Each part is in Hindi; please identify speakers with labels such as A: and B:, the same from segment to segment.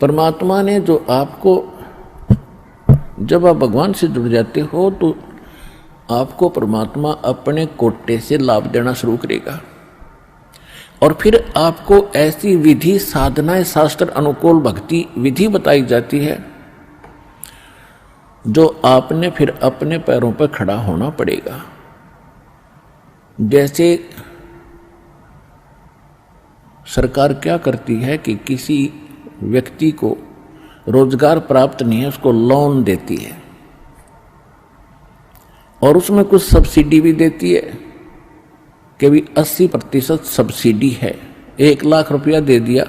A: परमात्मा ने जो आपको, जब आप भगवान से जुड़ जाते हो तो आपको परमात्मा अपने कोटे से लाभ देना शुरू करेगा और फिर आपको ऐसी विधि साधनाएं, शास्त्र अनुकूल भक्ति विधि बताई जाती है जो आपने फिर अपने पैरों पर खड़ा होना पड़ेगा। जैसे सरकार क्या करती है कि किसी व्यक्ति को रोजगार प्राप्त नहीं है, उसको लोन देती है और उसमें कुछ सब्सिडी भी देती है कि भी 80% सब्सिडी है। 1 लाख रुपया दे दिया,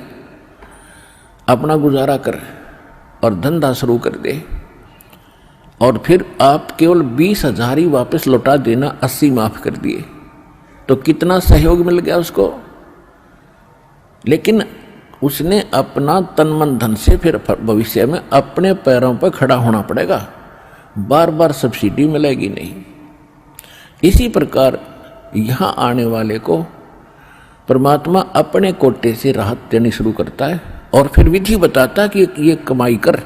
A: अपना गुजारा कर और धंधा शुरू कर दे और फिर आप केवल 20,000 ही वापस लौटा देना, 80 माफ कर दिए, तो कितना सहयोग मिल गया उसको। लेकिन उसने अपना तन मन धन से फिर भविष्य में अपने पैरों पर खड़ा होना पड़ेगा, बार बार सब्सिडी मिलेगी नहीं। इसी प्रकार यहाँ आने वाले को परमात्मा अपने कोटे से राहत देनी शुरू करता है और फिर विधि बताता है कि ये कमाई कर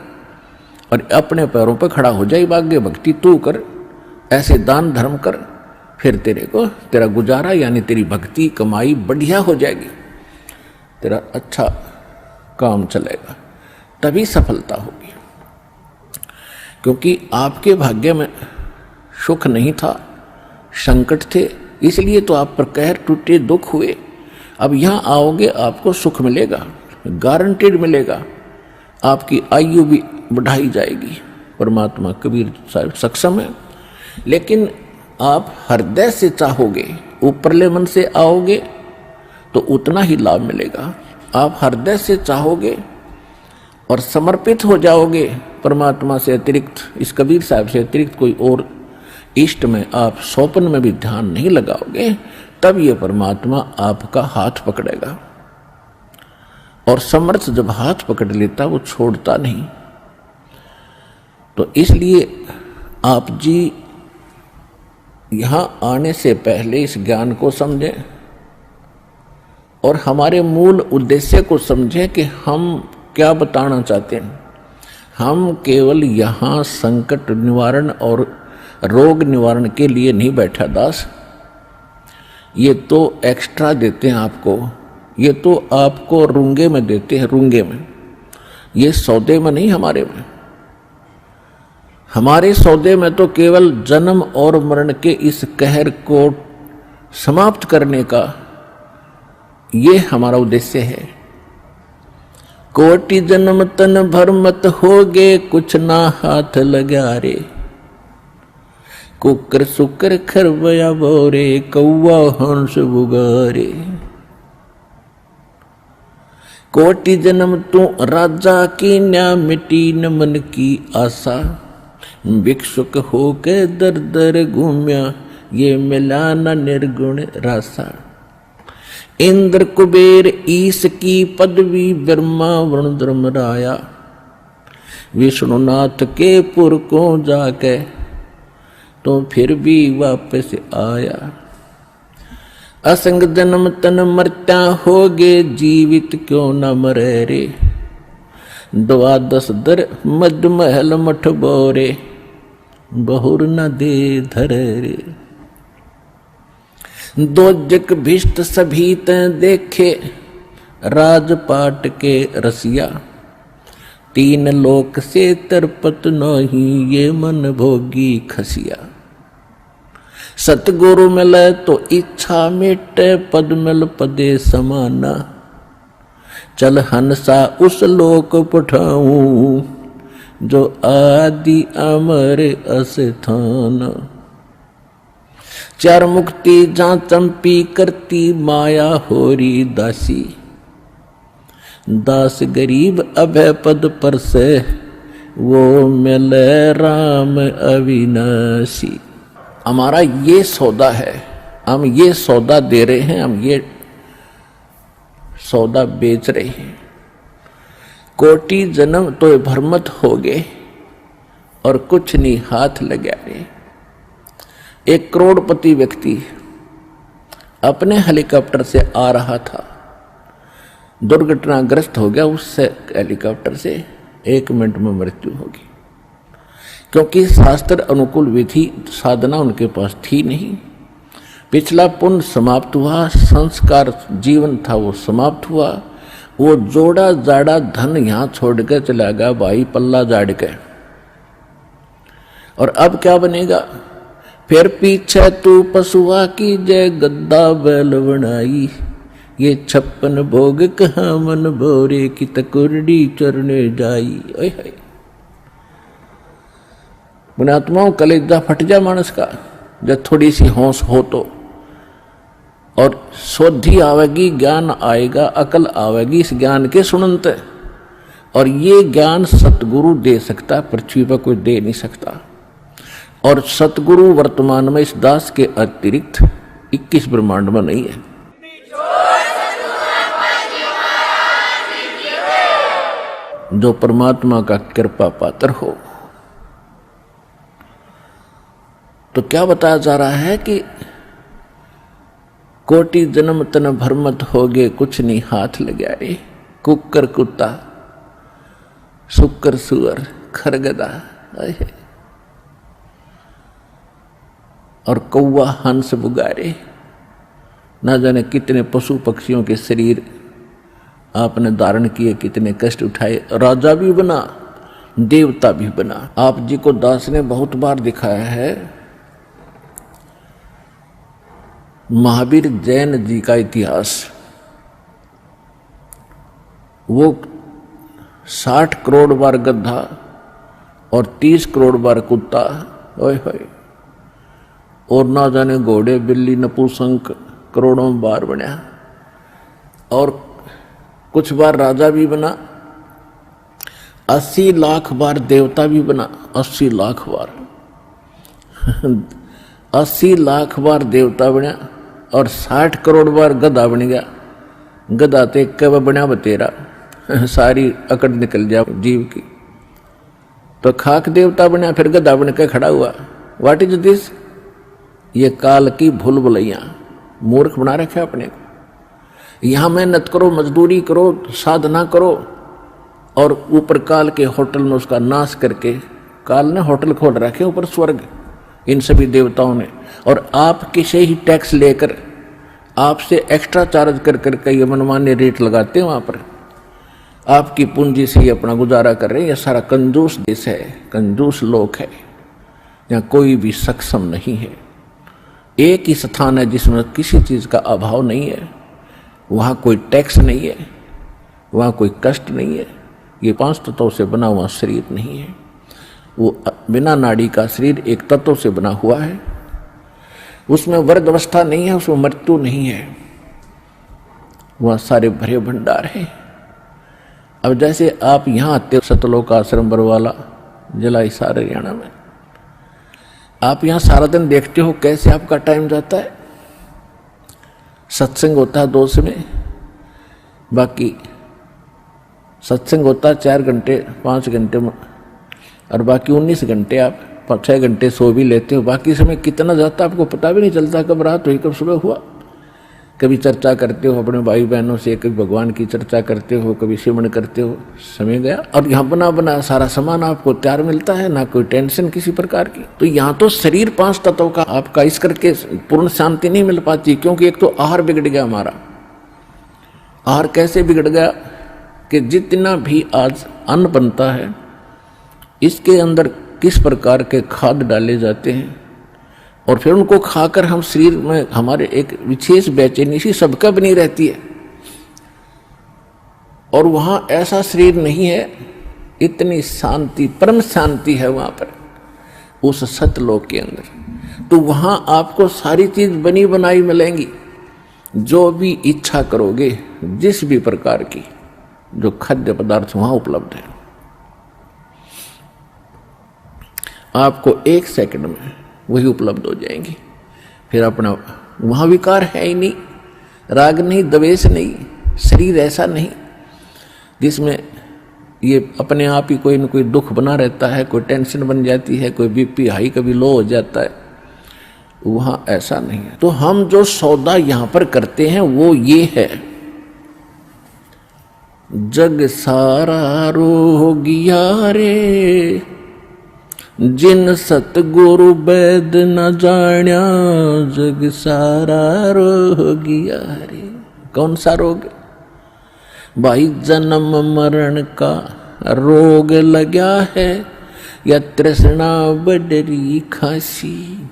A: और अपने पैरों पर खड़ा हो जाए, भाग्य भक्ति तू कर, ऐसे दान धर्म कर, फिर तेरे को तेरा गुजारा यानी तेरी भक्ति कमाई बढ़िया हो जाएगी, तेरा अच्छा काम चलेगा, तभी सफलता होगी। क्योंकि आपके भाग्य में सुख नहीं था, संकट थे, इसलिए तो आप पर कहर टूटे, दुख हुए। अब यहाँ आओगे आपको सुख मिलेगा, गारंटेड मिलेगा, आपकी आयु भी बढ़ाई जाएगी। परमात्मा कबीर साहब सक्षम है। लेकिन आप हृदय से चाहोगे, ऊपरले मन से आओगे तो उतना ही लाभ मिलेगा। आप हृदय से चाहोगे और समर्पित हो जाओगे परमात्मा से अतिरिक्त, इस कबीर साहब से अतिरिक्त कोई और इष्ट में आप स्वप्न में भी ध्यान नहीं लगाओगे, तब ये परमात्मा आपका हाथ पकड़ेगा। और समर्थ जब हाथ पकड़ लेता वो छोड़ता नहीं। तो इसलिए आप जी यहाँ आने से पहले इस ज्ञान को समझें और हमारे मूल उद्देश्य को समझें कि हम क्या बताना चाहते हैं। हम केवल यहाँ संकट निवारण और रोग निवारण के लिए नहीं बैठा दास, ये तो एक्स्ट्रा देते हैं आपको, ये तो आपको रूंगे में देते हैं, रूंगे में, ये सौदे में नहीं हमारे में। हमारे सौदे में तो केवल जन्म और मरण के इस कहर को समाप्त करने का ये हमारा उद्देश्य है। कोटि जन्म तन भर मत होगे, कुछ ना हाथ लगा रे, कुकर सुकर खरवया बोरे, कौवा हंस बुगारे। कोटि जन्म तू राजा की न्या, मिटी न मन की आशा, भिक्षुक होके दर दर घूम्या, ये मिला न निर्गुण रासा। इंद्र कुबेर ईश की पदवी, ब्रह्मा वरुण धर्मराया, विष्णुनाथ के पुर को जाके तो फिर भी वापस आया। असंग जन्म तन मरता होगे, जीवित क्यों न मरे रे, 12 दर मद महल मठ बोरे, बहुर न दे धरे रे। दोजक भिष्ट सभी ते देखे, राजपाट के रसिया, 3 लोक से तरपत नहीं, ये मन भोगी खसिया। सतगुरु मिले तो इच्छा मिटे, पद मिल पदे समाना, चल हंसा उस लोक पठाऊं, जो आदि अमर अस्थान। 4 मुक्ति जहाँ चंपी करती, माया होरी दासी, दास गरीब अभय पद पर से, वो मिले राम अविनाशी। हमारा ये सौदा है, हम ये सौदा दे रहे हैं, हम ये सौदा बेच रहे हैं। कोटि जन्म तो भरमत हो गए और कुछ नहीं हाथ लगा रहे। एक करोड़पति व्यक्ति अपने हेलीकॉप्टर से आ रहा था, दुर्घटनाग्रस्त हो गया, उससे हेलीकॉप्टर से 1 मिनट में मृत्यु होगी, क्योंकि शास्त्र अनुकूल विधि साधना उनके पास थी नहीं। पिछला पुण्य समाप्त हुआ, संस्कार जीवन था वो समाप्त हुआ, वो जोड़ा जाड़ा धन यहां छोड़ के चला गया भाई, पल्ला जाड़ के। और अब क्या बनेगा? फिर पीछे तू पशुआ की जय गद्दा बैल बनाई, ये 56 भोग कहाँ मन भोरे की तकुरड़ी चरने जाई। ओए हाय, पुण्यात्माओं कलेजा फट जा मानस का जब थोड़ी सी होश हो तो, और शोधी आवेगी, ज्ञान आएगा, अकल आवेगी इस ज्ञान के सुनते। और ये ज्ञान सतगुरु दे सकता, पृथ्वी पर कोई दे नहीं सकता। और सतगुरु वर्तमान में इस दास के अतिरिक्त 21 ब्रह्मांड में नहीं है। जो परमात्मा का कृपा पात्र हो। तो क्या बताया जा रहा है कि कोटि जन्म तन भरमत हो गए, कुछ नहीं हाथ लगाए, कुकर कुत्ता सुकर सुअर खरगदा और कौवा हंस बुगारे, ना जाने कितने पशु पक्षियों के शरीर आपने धारण किए, कितने कष्ट उठाए। राजा भी बना, देवता भी बना। आप जी को दास ने बहुत बार दिखाया है महावीर जैन जी का इतिहास। वो 60 करोड़ बार गधा और 30 करोड़ बार कुत्ता, ओए होए, और ना जाने घोड़े बिल्ली नपुंसक करोड़ों बार बना, और कुछ बार राजा भी बना, 80 लाख बार देवता भी बना, 80 लाख बार 80 लाख बार देवता बना, और 60 करोड़ बार गधा बन गया। गधा तो एक कब बना बतेरा, सारी अकड़ निकल जा जीव की। तो खाक देवता बना, फिर गधा बन के खड़ा हुआ। What is this? ये काल की भूल भुलैया, मूर्ख बना रखे अपने को। यहां मेहनत करो, मजदूरी करो, साधना करो, और ऊपर काल के होटल में उसका नाश करके, काल ने होटल खोल रखे ऊपर स्वर्ग इन सभी देवताओं ने, और आपके से ही टैक्स लेकर आपसे एक्स्ट्रा चार्ज कर करके ये मनमान्य रेट लगाते हैं। वहां पर आपकी पूंजी से ही अपना गुजारा कर रहे हैं। यह सारा कंजूस देश है, कंजूस लोक है, यहाँ कोई भी सक्षम नहीं है। एक ही स्थान है जिसमें किसी चीज का अभाव नहीं है, वहां कोई टैक्स नहीं है, वहां कोई कष्ट नहीं है। ये 5 तत्वों से बना हुआ शरीर नहीं है, वो बिना नाड़ी का शरीर एक तत्व से बना हुआ है। उसमें वर्ग अवस्था नहीं है, उसमें मृत्यु नहीं है, वह सारे भरे भंडार हैं। अब जैसे आप यहाँ आते हो सतलोक आश्रम बरवाला जिला हिसार हरियाणा में, आप यहाँ सारा दिन देखते हो कैसे आपका टाइम जाता है। सत्संग होता है 2 समय, बाकी सत्संग होता है 4 घंटे 5 घंटे में, और बाकी 19 घंटे आप 6 घंटे सो भी लेते हो। बाकी समय कितना जाता है आपको पता भी नहीं चलता, कब रात हुई कब सुबह हुआ। कभी चर्चा करते हो अपने भाई बहनों से, कभी भगवान की चर्चा करते हो, कभी सिमरन करते हो, समय गया। और यहाँ बना बना सारा सामान आपको तैयार मिलता है, ना कोई टेंशन किसी प्रकार की। तो यहाँ तो शरीर 5 तत्वों का आपका इस करके पूर्ण शांति नहीं मिल पाती, क्योंकि एक तो आहार बिगड़ गया हमारा। आहार कैसे बिगड़ गया कि जितना भी आज अन्न बनता है इसके अंदर किस प्रकार के खाद डाले जाते हैं, और फिर उनको खाकर हम शरीर में हमारे एक विशेष बेचैनी सी सबका बनी रहती है। और वहां ऐसा शरीर नहीं है, इतनी शांति, परम शांति है वहां पर उस सतलोक के अंदर। तो वहां आपको सारी चीज बनी बनाई मिलेंगी, जो भी इच्छा करोगे, जिस भी प्रकार की जो खाद्य पदार्थ वहां उपलब्ध है, आपको 1 सेकंड में वही उपलब्ध हो जाएंगी। फिर अपना वहां विकार है ही नहीं, राग नहीं, द्वेष नहीं, शरीर ऐसा नहीं जिसमें ये अपने आप ही कोई न कोई दुख बना रहता है, कोई टेंशन बन जाती है, कोई बीपी हाई कभी लो हो जाता है। वहां ऐसा नहीं है। तो हम जो सौदा यहां पर करते हैं वो ये है जग सारा रोगिया रे, जिन सतगुरु वैद न जाण्या, जग सारा रोगिया रे। कौन सा रोग? भाई जन्म मरण का रोग लगा है, या तृष्णा बडरी खासी।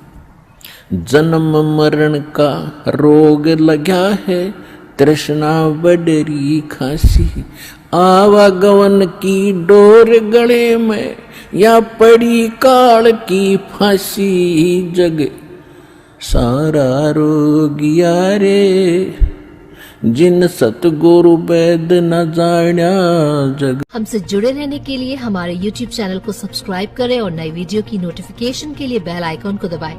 A: जन्म मरण का रोग लगा है, तृष्णा बडरी खासी। आवागमन की डोर गले में, या पड़ी काल की फांसी। जग सारा रोगिया रे, जिन सतगुरु वैद न जाण्या, जग।
B: हमसे जुड़े रहने के लिए हमारे YouTube चैनल को सब्सक्राइब करें और नई वीडियो की नोटिफिकेशन के लिए बेल आइकॉन को दबाएं।